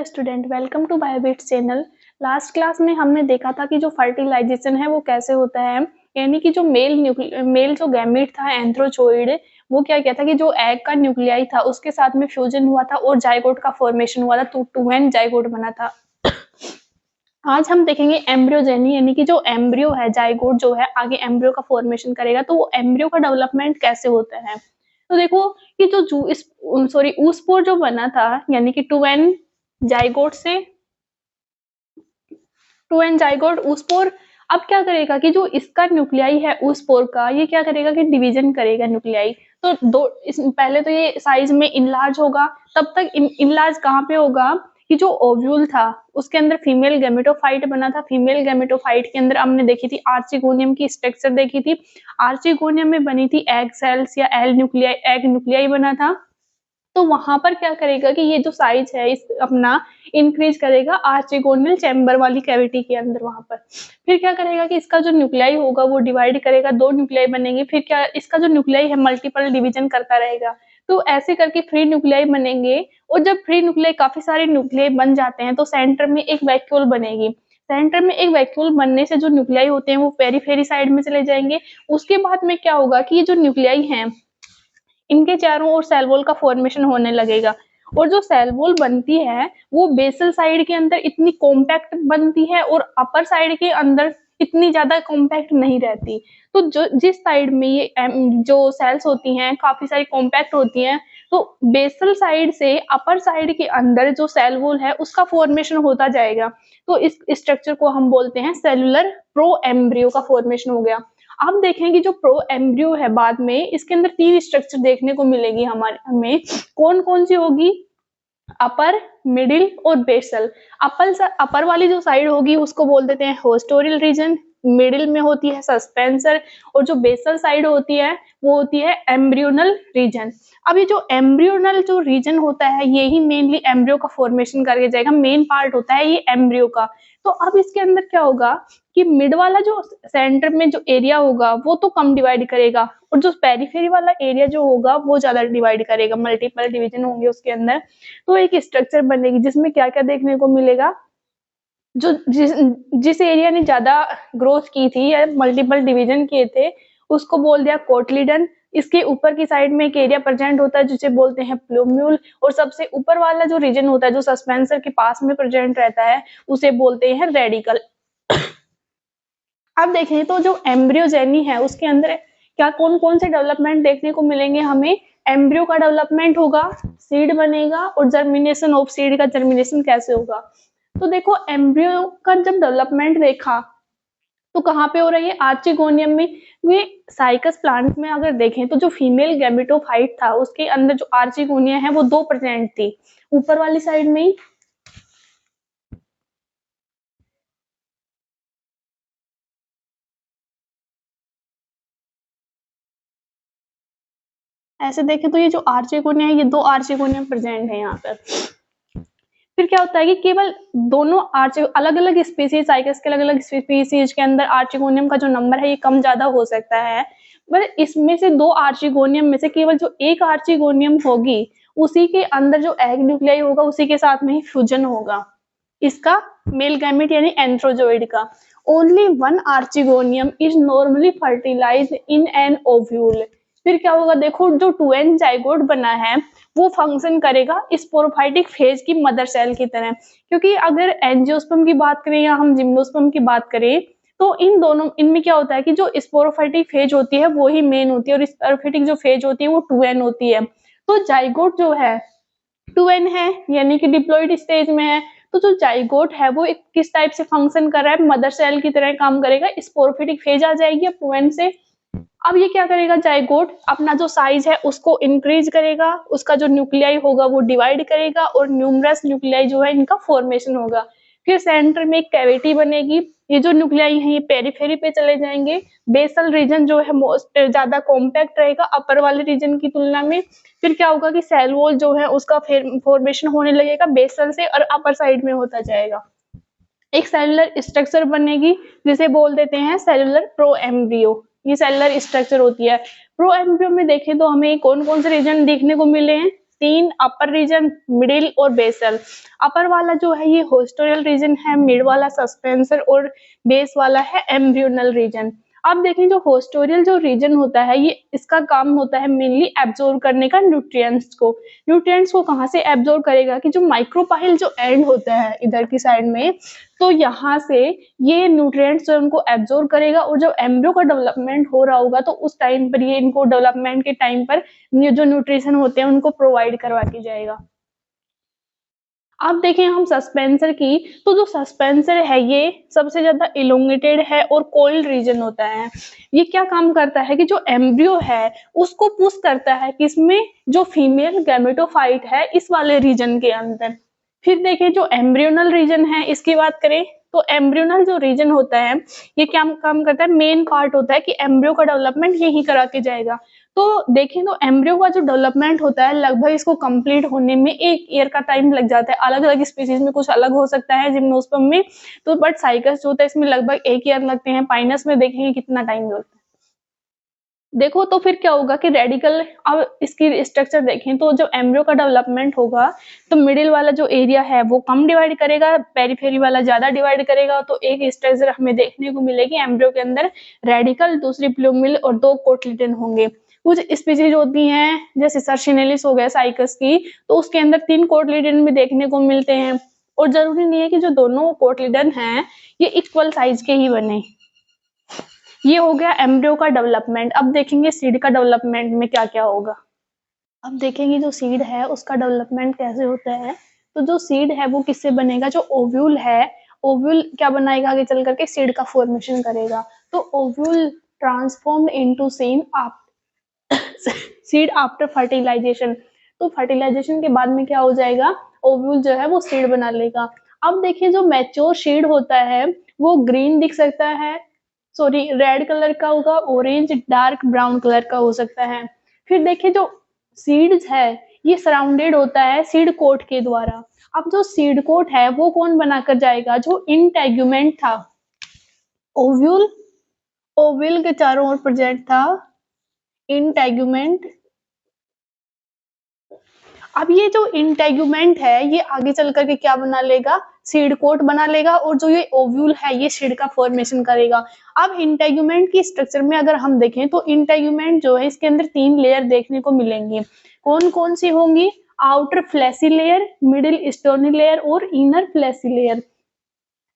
Student, welcome to Biobits channel. Last class में हमने देखा था कि जो फर्टिलाइजेशन है वो कैसे होता है, यानी कि जो मेल जो गैमेट था एंथ्रोजोइड, वो क्या किया था कि जो एग का न्यूक्लियाई था उसके साथ में फ्यूजन हुआ था और जाइगोट का फॉर्मेशन हुआ था, तो टू एन जाइगोट बना था। आज हम देखेंगे एम्ब्रियोजेनी, यानी कि जो एम्ब्रियो है, जाइगोट जो है आगे एम्ब्रियो का फॉर्मेशन करेगा, तो वो एम्ब्रियो का डेवलपमेंट कैसे होता है। तो देखो कि जो ऊस्पोर जो बना था, यानी कि टू एन जाइगोट से टू एन जाइगोट ऊस्पोर अब क्या करेगा कि जो इसका न्यूक्लियाई है ऊस्पोर का, ये क्या करेगा कि डिवीजन करेगा न्यूक्लियाई। तो पहले तो ये साइज में इनलार्ज होगा, तब तक इनलार्ज कहाँ पे होगा कि जो ओव्यूल था उसके अंदर फीमेल गैमेटोफाइट बना था। फीमेल गैमेटोफाइट के अंदर हमने देखी थी आर्चिगोनियम की स्ट्रक्चर देखी थी। आर्चिगोनियम में बनी थी एग सेल्स या एग न्यूक्लियाई बना था। तो वहां पर क्या करेगा कि ये जो साइज है इस अपना इंक्रीज करेगा आर्चिगोनियल चैम्बर वाली कैविटी के अंदर। वहां पर फिर क्या करेगा कि इसका जो न्यूक्लियाई होगा वो डिवाइड करेगा, दो न्यूक्लियाई बनेंगे। फिर क्या इसका जो न्यूक्लियाई है मल्टीपल डिवीजन करता रहेगा, तो ऐसे करके फ्री न्यूक्लियाई बनेंगे। और जब फ्री न्यूक्लियाई काफी सारे न्यूक्लियाई बन जाते हैं तो सेंटर में एक वैक्यूल बनेगी। सेंटर में एक वैक्यूल बनने से जो न्यूक्लियाई होते हैं वो पेरीफेरी साइड में चले जाएंगे। उसके बाद में क्या होगा कि ये जो न्यूक्लियाई हैं इनके चारों ओर सेल वॉल का फॉर्मेशन होने लगेगा। और जो सेल वॉल बनती है वो बेसल साइड के अंदर इतनी कॉम्पैक्ट बनती है और अपर साइड के अंदर इतनी ज्यादा कॉम्पैक्ट नहीं रहती। तो जो जिस साइड में ये जो सेल्स होती हैं काफी सारी कॉम्पैक्ट होती हैं, तो बेसल साइड से अपर साइड के अंदर जो सेल वॉल है उसका फॉर्मेशन होता जाएगा। तो इस स्ट्रक्चर को हम बोलते हैं सेलुलर प्रो एम्ब्रियो का फॉर्मेशन हो गया। आप देखेंगे जो प्रो एम्ब्रियो है बाद में इसके अंदर तीन स्ट्रक्चर देखने को मिलेगी हमें। कौन कौन सी होगी? अपर, मिडिल और बेसल। अपर वाली जो साइड होगी उसको बोल देते हैं होस्टोरियल रीजन, मिडिल में होती है सस्पेंसर, और जो बेसल साइड होती है वो होती है एम्ब्रियोनल रीजन। अब ये जो एम्ब्रियोनल जो रीजन होता है यही मेनली एम्ब्रियो का फॉर्मेशन करके जाएगा, मेन पार्ट होता है ये एम्ब्रियो का। तो अब इसके अंदर क्या होगा कि मिड वाला जो सेंटर में जो एरिया होगा वो तो कम डिवाइड करेगा, और जो पेरिफेरी वाला एरिया जो होगा वो ज्यादा डिवाइड करेगा, मल्टीपल डिवीजन होंगे उसके अंदर। तो एक स्ट्रक्चर बनेगी जिसमें क्या क्या देखने को मिलेगा। जो जिस एरिया ने ज्यादा ग्रोथ की थी या मल्टीपल डिवीजन किए थे उसको बोल दिया कोटलीडन। इसके ऊपर की साइड में एक एरिया प्रेजेंट होता है जिसे बोलते हैं प्लूम्यूल, और सबसे ऊपर वाला जो रीजन होता है जो सस्पेंसर के पास में प्रेजेंट रहता है उसे बोलते हैं रेडिकल। अब देखें तो जो एम्ब्रियोजेनी है उसके अंदर क्या कौन कौन से डेवलपमेंट देखने को मिलेंगे हमें। एम्ब्रियो का डेवलपमेंट होगा, सीड बनेगा, और जर्मिनेशन ऑफ सीड का जर्मिनेशन कैसे होगा। तो देखो एम्ब्रियो का जब डेवलपमेंट देखा तो कहाँ पे हो रही है? आर्चिगोनियम में। ये साइकस प्लांट में अगर देखें तो जो फीमेल गैमेटोफाइट था उसके अंदर जो आर्चिगोनिया है वो दो प्रेजेंट थी, ऊपर वाली साइड में ही। ऐसे देखें तो ये जो आर्चिगोनिया है ये दो आर्चिगोनियम प्रेजेंट है यहाँ पर। फिर क्या होता है कि केवल दोनों अलग अलग स्पीसीज, साइकस के अलग अलग स्पीसीज के अंदर आर्चिगोनियम का जो नंबर है ये कम ज्यादा हो सकता है। पर इसमें से दो आर्चिगोनियम में से केवल जो एक आर्चिगोनियम होगी उसी के अंदर जो एग न्यूक्लियाई होगा उसी के साथ में ही फ्यूजन होगा इसका, मेल गैमेट यानी एंथ्रोजोइड का। Only one archegonium is normally fertilised in an ovule. फिर क्या होगा? देखो जो टू एन जाइगोट बना है वो फंक्शन करेगा स्पोरोफाइटिक फेज की मदर सेल की तरह। क्योंकि अगर एंजियोस्पर्म की बात करें या हम जिम्नोस्पर्म की बात करें तो इनमें क्या होता है कि जो स्पोरोफाइटिक फेज होती है वो ही मेन होती है, और स्पोरोफाइटिक जो फेज होती है वो टू एन होती है। तो जाइगोट जो है टू एन है यानी कि डिप्लॉइड स्टेज में है। तो जो जाइगोट है वो किस टाइप से फंक्शन कर रहा है? मदर सेल की तरह काम करेगा, स्पोरोफाइटिक फेज आ जाएगी अब टू एन से। अब ये क्या करेगा? जाइगोट अपना जो साइज है उसको इंक्रीज करेगा, उसका जो न्यूक्लियाई होगा वो डिवाइड करेगा, और न्यूमरस न्यूक्लियाई जो है इनका फॉर्मेशन होगा। फिर सेंटर में एक कैविटी बनेगी। ये जो न्यूक्लियाई है ये पेरिफेरी पे चले जाएंगे। बेसल रीजन जो है मोस्ट ज्यादा कॉम्पैक्ट रहेगा अपर वाले रीजन की तुलना में। फिर क्या होगा कि सेल वॉल जो है उसका फॉर्मेशन होने लगेगा बेसल से और अपर साइड में होता जाएगा। एक सेलुलर स्ट्रक्चर बनेगी जिसे बोल देते हैं सेलुलर प्रो एम्ब्रियो। ये सेलुलर स्ट्रक्चर होती है। प्रो एम्ब्रियो में देखें तो हमें कौन कौन से रीजन देखने को मिले हैं? तीन, अपर रीजन, मिडिल और बेसल। अपर वाला जो है ये होस्टोरियल रीजन है, मिड वाला सस्पेंसर और बेस वाला है एम्ब्रियोनल रीजन। अब देखें जो होस्टोरियल जो रीजन होता है ये इसका काम होता है मेनली एब्जॉर्ब करने का न्यूट्रिएंट्स को। न्यूट्रिएंट्स को कहाँ से एब्जॉर्ब करेगा कि जो माइक्रोपाइल जो एंड होता है इधर की साइड में, तो यहाँ से ये न्यूट्रिएंट्स जो उनको एब्जॉर्ब करेगा और जब एम्ब्रियो का डेवलपमेंट हो रहा होगा तो उस टाइम पर ये इनको डेवलपमेंट के टाइम पर ये जो न्यूट्रिशन होते हैं उनको प्रोवाइड करवा के जाएगा। अब देखें हम सस्पेंसर की, तो जो सस्पेंसर है ये सबसे ज्यादा इलोंगेटेड है और कोल्ड रीजन होता है। ये क्या काम करता है कि जो एम्ब्रियो है उसको पुश करता है कि इसमें जो फीमेल गैमेटोफाइट है इस वाले रीजन के अंदर। फिर देखें जो एम्ब्रियोनल रीजन है इसकी बात करें तो एम्ब्रियोनल जो रीजन होता है ये क्या काम करता है, मेन पार्ट होता है कि एम्ब्रियो का डेवलपमेंट यही करा के जाएगा। तो देखें तो एम्ब्रियो का जो डेवलपमेंट होता है लगभग इसको कंप्लीट होने में 1 ईयर का टाइम लग जाता है। अलग अलग स्पीसीज में कुछ अलग हो सकता है जिम्नोस्पर्म में, तो बट साइकस जो होता है इसमें लगभग 1 ईयर लगते हैं। पाइनस में देखेंगे कितना टाइम लगता है। देखो तो फिर क्या होगा कि रेडिकल, अब इसकी स्ट्रक्चर देखें तो जब एम्ब्रियो का डेवलपमेंट होगा तो मिडिल वाला जो एरिया है वो कम डिवाइड करेगा, पेरिफेरी वाला ज्यादा डिवाइड करेगा। तो एक स्ट्रक्चर हमें देखने को मिलेगी एम्ब्रियो के अंदर रेडिकल, दूसरी प्लूमिल और 2 कोटलिडन होंगे। कुछ स्पीसीज होती हैं जैसे सर्सिनेलिस हो गया साइकस की, तो उसके अंदर 3 कोटलिडन भी देखने को मिलते हैं। और जरूरी नहीं है कि जो दोनों कोटलिडन हैं ये इक्वल साइज के ही बने। ये हो गया एम्ब्रियो का डेवलपमेंट। अब देखेंगे सीड का डेवलपमेंट में क्या क्या होगा। अब देखेंगे जो सीड है उसका डेवलपमेंट कैसे होता है। तो जो सीड है वो किससे बनेगा, जो ओव्यूल है, ओव्यूल क्या बनाएगा आगे चल करके सीड का फॉर्मेशन करेगा। तो ovule transformed into seed after fertilisation. तो फर्टिलाइजेशन के बाद में क्या हो जाएगा, ओव्यूल जो है वो सीड बना लेगा। अब देखिए जो मैच्योर सीड होता है वो ग्रीन दिख सकता है, सॉरी रेड कलर का होगा, ऑरेंज, डार्क ब्राउन कलर का हो सकता है। फिर देखिए जो सीड्स है ये सराउंडेड होता है सीड कोट के द्वारा। अब जो सीड कोट है वो कौन बनाकर जाएगा, जो इंटेगुमेंट था, ओव्यूल, ओव्यूल के चारों ओर प्रेजेंट था इंटेगुमेंट। अब ये जो इंटेगुमेंट है ये आगे चल करके क्या बना लेगा, सीड कोट बना लेगा और जो ये ओव्यूल है ये सीड का फॉर्मेशन करेगा। अब इंटेगुमेंट की स्ट्रक्चर में अगर हम देखें तो इंटेगुमेंट जो है इसके अंदर 3 लेयर देखने को मिलेंगे। कौन कौन सी होंगी, outer fleshy layer, middle stony layer और इनर फ्लैसी लेयर।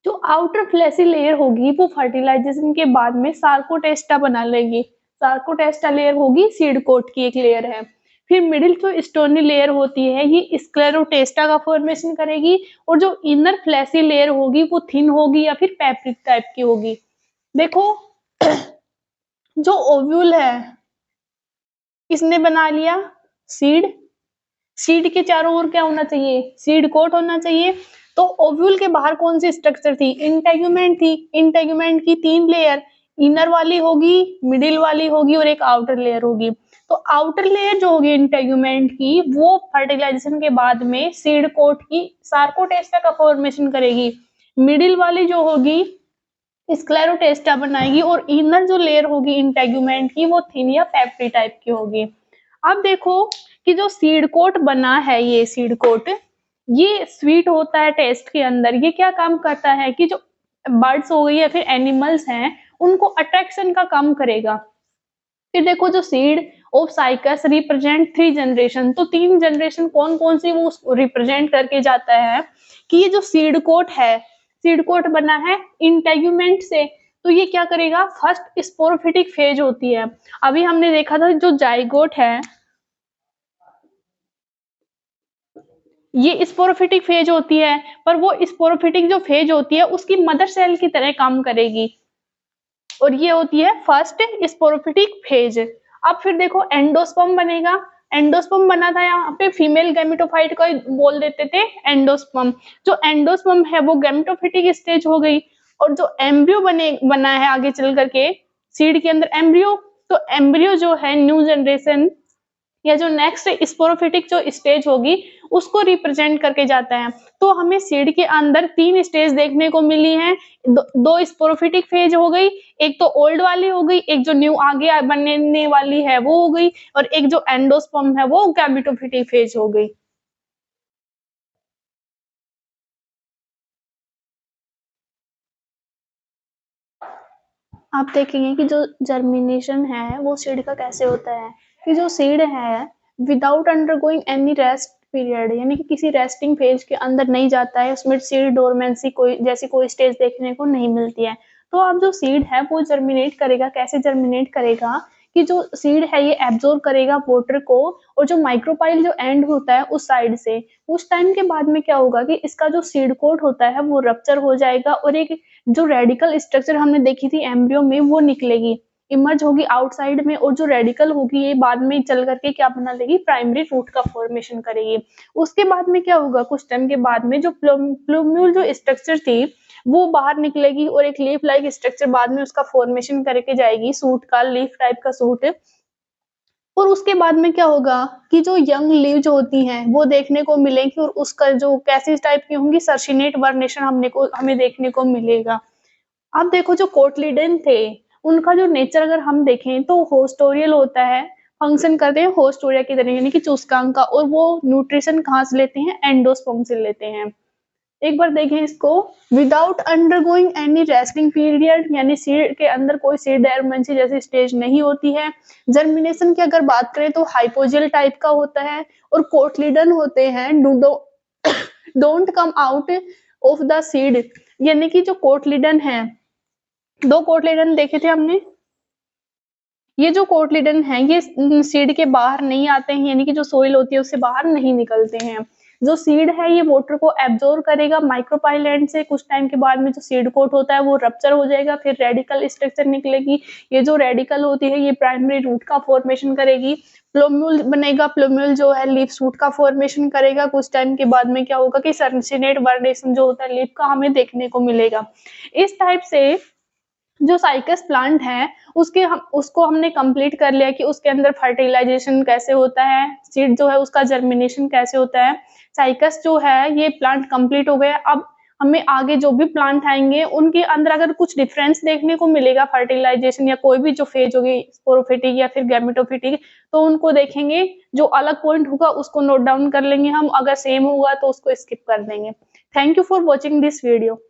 जो आउटर फ्लैसी लेयर होगी वो फर्टिलाइजेशन के बाद में सार्कोटेस्टा बना लेगी। सार्कोटेस्टा लेयर होगी सीड कोट की एक लेयर है। फिर मिडिल जो स्टोनी लेयर होती है ये स्क्लेरोटेस्टा का फॉर्मेशन करेगी और जो इनर फ्लैसी लेयर होगी वो थिन होगी या फिर पैप्रिक टाइप की होगी। देखो जो ओव्यूल है किसने बना लिया, सीड। सीड के चारों ओर क्या होना चाहिए, सीड कोट होना चाहिए। तो ओव्यूल के बाहर कौन सी स्ट्रक्चर थी, इंटेगुमेंट थी। इंटेगुमेंट की 3 लेयर, इनर वाली होगी, मिडिल वाली होगी और एक आउटर लेयर होगी। तो आउटर लेयर जो होगी इंटेगुमेंट की वो फर्टिलाइजेशन के बाद में सीड कोट की सार्कोटेस्टा का फॉर्मेशन करेगी। मिडिल वाली जो होगी स्क्लेरोटेस्टा बनाएगी और इनर जो लेयर होगी इंटेगुमेंट की वो थिन या पेप्री टाइप की होगी। अब देखो कि जो सीड कोट बना है ये सीड कोट ये स्वीट होता है टेस्ट के अंदर। ये क्या काम करता है कि जो बर्ड्स हो गई या फिर एनिमल्स हैं उनको अट्रैक्शन का काम करेगा। फिर देखो जो seed of cycas represent 3 generation. तो 3 जनरेशन कौन कौन सी वो रिप्रेजेंट करके जाता है कि ये जो सीड कोट है, सीड कोट बना है इंटेगुमेंट से, तो ये क्या करेगा, फर्स्ट स्पोरोफिटिक फेज होती है। अभी हमने देखा था जो जाइगोट है ये स्पोरोफिटिक फेज होती है, पर वो स्पोरोफिटिक जो फेज होती है उसकी मदर सेल की तरह काम करेगी और ये होती है फर्स्ट स्पोरोफिटिक फेज। अब फिर देखो एंडोस्पर्म बनेगा। एंडोस्पर्म बना था यहाँ पे फीमेल गैमेटोफाइट को बोल देते थे एंडोस्पर्म। जो एंडोस्पर्म है वो गैमेटोफिटिक स्टेज हो गई और जो एम्ब्रियो बना है आगे चल करके सीड के अंदर एम्ब्रियो, तो एम्ब्रियो जो है न्यू जनरेशन या जो नेक्स्ट स्पोरोफिटिक जो स्टेज होगी उसको रिप्रेजेंट करके जाता है। तो हमें सीड के अंदर 3 स्टेज देखने को मिली हैं। दो स्पोरोफिटिक फेज हो गई, एक तो ओल्ड वाली हो गई, एक जो न्यू आगे बनने वाली है वो हो गई, और एक जो एंडोस्पर्म है वो गैमेटोफिटिक फेज हो गई। आप देखेंगे कि जो जर्मिनेशन है वो सीड का कैसे होता है कि जो सीड है without undergoing any rest period, यानी कि किसी रेस्टिंग फेज के अंदर नहीं जाता है, उसमें सीड डोरमेंसी कोई जैसी कोई स्टेज देखने को नहीं मिलती है। तो अब जो सीड है वो जर्मिनेट करेगा, कैसे जर्मिनेट करेगा कि जो सीड है ये एब्जॉर्ब करेगा वाटर को, और जो माइक्रोपाइल जो एंड होता है उस साइड से, उस टाइम के बाद में क्या होगा कि इसका जो सीड कोट होता है वो रप्चर हो जाएगा, और एक जो रेडिकल स्ट्रक्चर हमने देखी थी एम्ब्रियो में वो निकलेगी, इमर्ज होगी आउटसाइड में, और जो रेडिकल होगी ये बाद में चल करके क्या बना लेगी, प्राइमरी रूट का फॉर्मेशन करेगी। उसके बाद में क्या होगा, कुछ टाइम के बाद में जो प्लूम्यूल जो स्ट्रक्चर थी वो बाहर निकलेगी, और एक लीफ लाइक स्ट्रक्चर बाद में उसका फॉर्मेशन करके जाएगी, सूट का, लीफ टाइप का सूट। और उसके बाद में क्या होगा कि जो यंग लीव्स होती हैं वो देखने को मिलेंगी, और उसका जो कैसी टाइप की होंगी, सर्सिनेट वर्नेशन हमें देखने को मिलेगा। अब देखो जो कोटलीडन थे उनका जो नेचर अगर हम देखें तो होस्टोरियल होता है, फंक्शन करते हैं होस्टोरिया की तरह, यानी कि चूसकांक का, और वो न्यूट्रिशन कहाँ से लेते हैं, एंडोस्पर्म से लेते हैं। एक बार देखें इसको, without undergoing any resting period, यानी सीड के अंदर कोई सीड डोरमेंसी जैसी स्टेज नहीं होती है। जर्मिनेशन की अगर बात करें तो हाइपोजियल टाइप का होता है, और कोटलीडन होते हैं don't come out of the seed, यानी कि जो कोटलीडन है, 2 कोटलीडन देखे थे हमने, ये जो कोटलीडन है ये सीड के बाहर नहीं आते हैं, यानी कि जो सोइल होती है उससे बाहर नहीं निकलते हैं। जो सीड है ये वाटर को एब्जॉर्ब करेगा माइक्रोपाइल एंड से, कुछ टाइम के बाद में जो सीड कोट होता है वो रप्चर हो जाएगा, फिर रेडिकल स्ट्रक्चर निकलेगी, ये जो रेडिकल होती है ये प्राइमरी रूट का फॉर्मेशन करेगी, प्लूम्यूल बनेगा, प्लूम्यूल जो है लीफ सूट का फॉर्मेशन करेगा, कुछ टाइम के बाद में क्या होगा कि सर्सिनेट वर्नेशन जो होता है लीफ का हमें देखने को मिलेगा। इस टाइप से जो साइकस प्लांट है उसको हमने कंप्लीट कर लिया कि उसके अंदर फर्टिलाइजेशन कैसे होता है, सीड जो है उसका जर्मिनेशन कैसे होता है। साइकस जो है ये प्लांट कंप्लीट हो गया। अब हमें आगे जो भी प्लांट आएंगे उनके अंदर अगर कुछ डिफरेंस देखने को मिलेगा फर्टिलाइजेशन या कोई भी जो फेज होगी स्पोरोफिटिक या फिर गैमेटोफिटिक, तो उनको देखेंगे, जो अलग पॉइंट होगा उसको नोट डाउन कर लेंगे हम, अगर सेम होगा तो उसको स्किप कर देंगे। Thank you for watching this video.